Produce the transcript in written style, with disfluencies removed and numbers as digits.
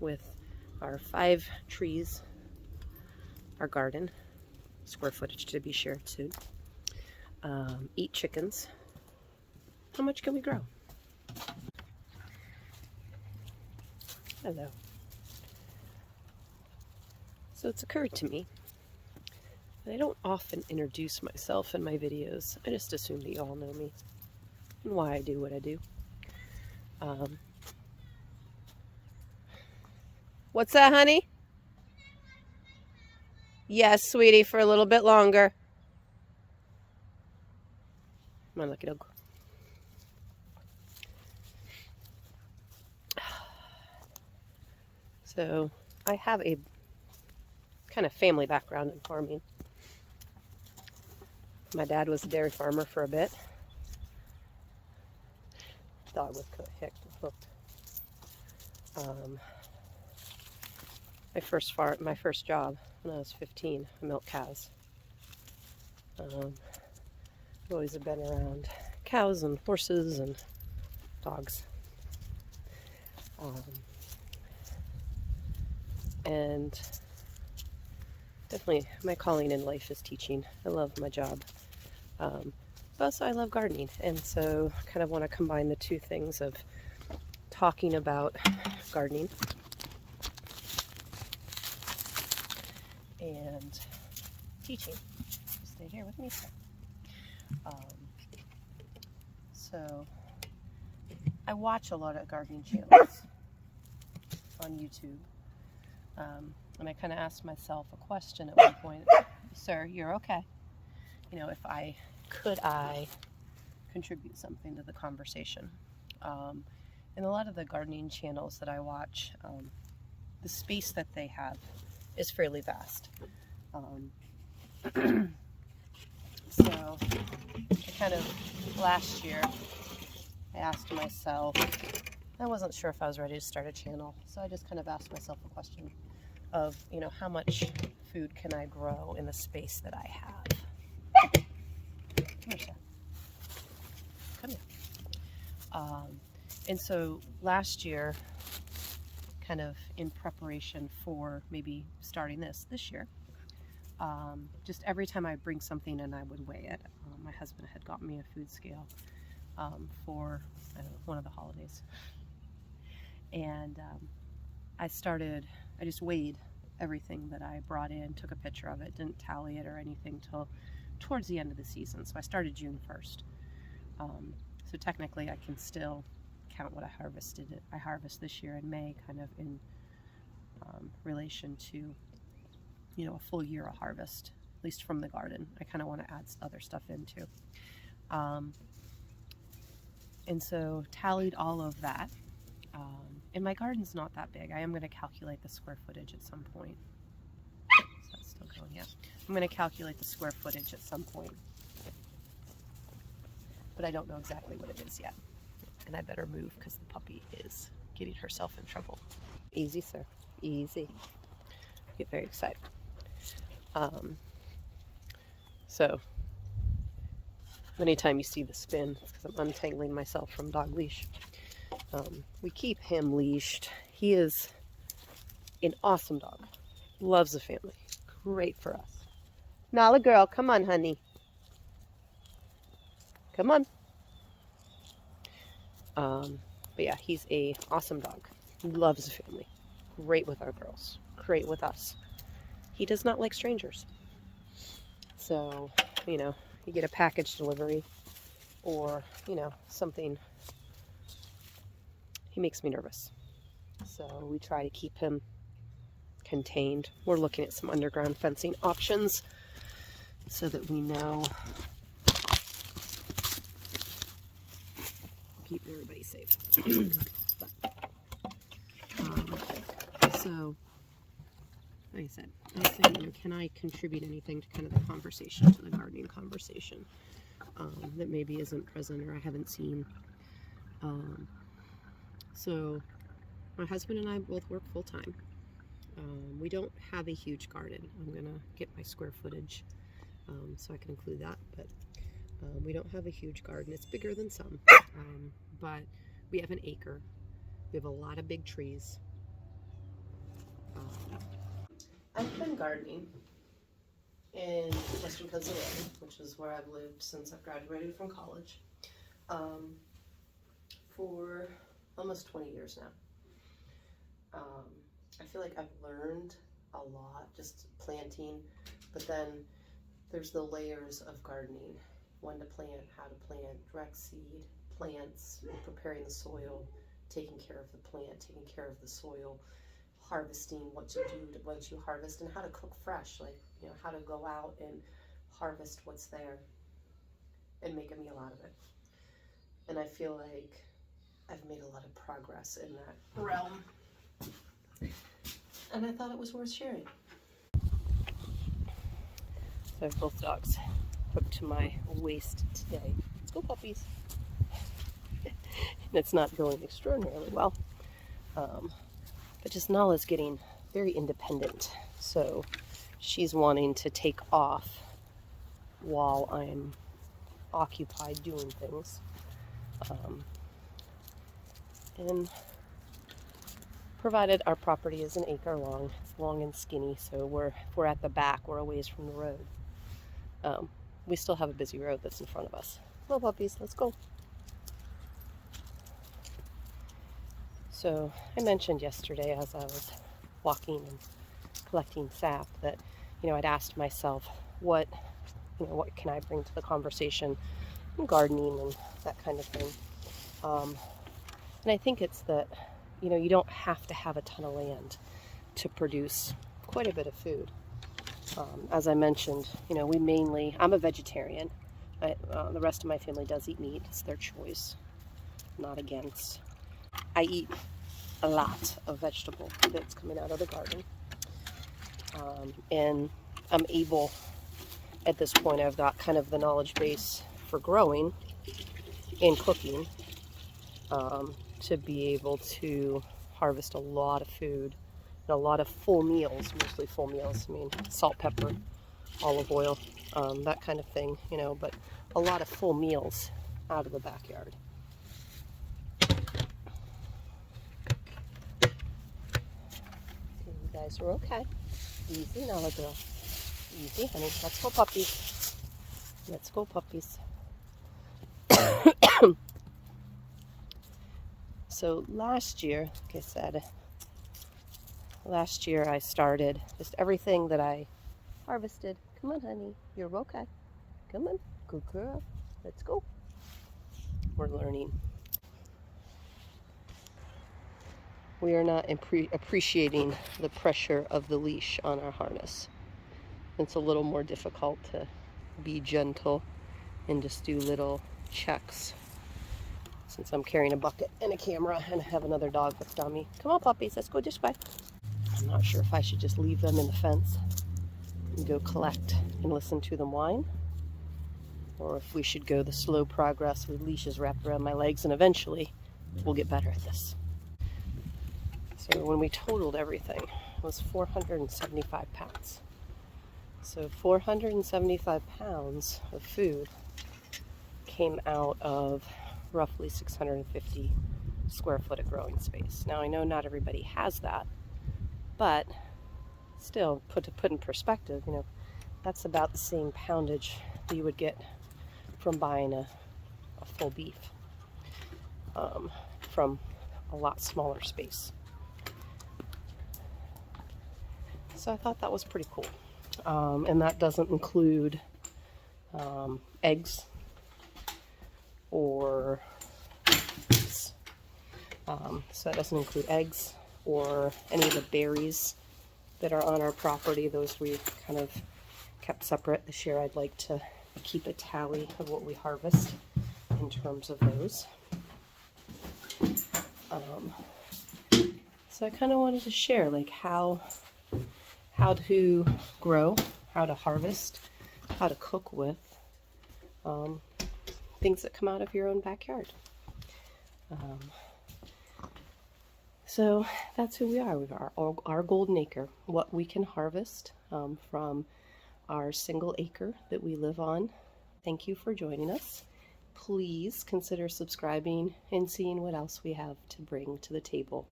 with our 5 trees, our garden, square footage to be shared soon, 8 chickens. How much can we grow? Hello. So it's occurred to me that I don't often introduce myself in my videos. I just assume that you all know me and why I do what I do. What's that, honey? Yes, sweetie, for a little bit longer. Come on, look at it. So I have a kind of family background in farming. My dad was a dairy farmer for a bit. Dog was hooked. My first job when I was 15, I milked cows. I've always been around cows and horses and dogs. And definitely my calling in life is teaching. I love my job. But also I love gardening, and so I kind of want to combine the two things of talking about gardening and teaching. Stay here with me. So I watch a lot of gardening channels on YouTube, and I kind of asked myself a question at one point. Sir, you're okay. You know, could I contribute something to the conversation? And a lot of the gardening channels that I watch, the space that they have is fairly vast. So I kind of, last year, I asked myself, I wasn't sure if I was ready to start a channel, so I just kind of asked myself a question of, you know, how much food can I grow in the space that I have? Come here, Seth. Come here. And so last year, kind of in preparation for maybe starting this year, just every time I bring something in, I would weigh it. My husband had gotten me a food scale for one of the holidays. And I just weighed everything that I brought in, took a picture of it, didn't tally it or anything till towards the end of the season. So I started June 1st. So technically I can still count what I harvest this year in May, kind of in relation to, you know, a full year of harvest, at least from the garden. I kind of want to add other stuff in too. And so tallied all of that. And my garden's not that big. I am going to calculate the square footage at some point. Is that still going? Yeah. I'm going to calculate the square footage at some point. But I don't know exactly what it is yet. And I better move because the puppy is getting herself in trouble. Easy, sir. Easy. Get very excited. So, anytime you see the spin, it's because I'm untangling myself from dog leash. We keep him leashed. He is an awesome dog. Loves the family. Great for us. Nala girl, come on, honey. Come on. But yeah, he's an awesome dog. Loves the family. Great with our girls. Great with us. He does not like strangers. So, you know, you get a package delivery or, you know, something, he makes me nervous. So we try to keep him contained. We're looking at some underground fencing options so that we know, keep everybody safe. So, like I said, I was saying, you know, can I contribute anything to kind of the conversation, to the gardening conversation that maybe isn't present or I haven't seen. So my husband and I both work full-time. We don't have a huge garden. I'm gonna get my square footage so I can include that, but we don't have a huge garden. It's bigger than some, but we have an acre. We have a lot of big trees. I've been gardening in Western Pennsylvania, which is where I've lived since I've graduated from college, for almost 20 years now. I feel like I've learned a lot just planting, but then there's the layers of gardening: when to plant, how to plant, direct seed, plants, preparing the soil, taking care of the plant, taking care of the soil, harvesting, what to do once you harvest, and how to cook fresh, like, you know, how to go out and harvest what's there and make a meal out of it. And I feel like I've made a lot of progress in that realm, and I thought it was worth sharing. So I have both dogs hooked to my waist today. Let's go, puppies. And it's not going extraordinarily well. But just Nala's getting very independent. So she's wanting to take off while I'm occupied doing things. And provided our property is an acre long, it's long and skinny, so we're at the back, we're a ways from the road. We still have a busy road that's in front of us. Well, puppies, let's go. So I mentioned yesterday as I was walking and collecting sap that, you know, I'd asked myself what can I bring to the conversation in gardening and that kind of thing. And I think it's that, you know, you don't have to have a ton of land to produce quite a bit of food. As I mentioned, you know, I'm a vegetarian. The rest of my family does eat meat. It's their choice, not against. I eat a lot of vegetable that's coming out of the garden. And I'm able, at this point, I've got kind of the knowledge base for growing and cooking, to be able to harvest a lot of food and a lot of full meals, mostly full meals. I mean, salt, pepper, olive oil, that kind of thing, you know, but a lot of full meals out of the backyard. You guys are okay. Easy, Nala girl. Easy, honey. Let's go, puppies. Let's go, puppies. So last year, like I said, I started just everything that I harvested. Come on, honey. You're okay. Come on. Good girl. Let's go. We're learning. We are not appreciating the pressure of the leash on our harness. It's a little more difficult to be gentle and just do little checks, since I'm carrying a bucket and a camera and I have another dog that's on me. Come on, puppies, let's go this way. I'm not sure if I should just leave them in the fence and go collect and listen to them whine, or if we should go the slow progress with leashes wrapped around my legs, and eventually we'll get better at this. So when we totaled everything, it was 475 pounds. So 475 pounds of food came out of roughly 650 square foot of growing space. Now I know not everybody has that, but still, put in perspective, you know, that's about the same poundage that you would get from buying a full beef, from a lot smaller space. So I thought that was pretty cool. And that doesn't include eggs or so that doesn't include eggs or any of the berries that are on our property. Those we kind of kept separate. This year I'd like to keep a tally of what we harvest in terms of those. So I kind of wanted to share like how to grow, how to harvest, how to cook with things that come out of your own backyard. So that's who we are. We are our golden acre, what we can harvest from our single acre that we live on. Thank you for joining us. Please consider subscribing and seeing what else we have to bring to the table.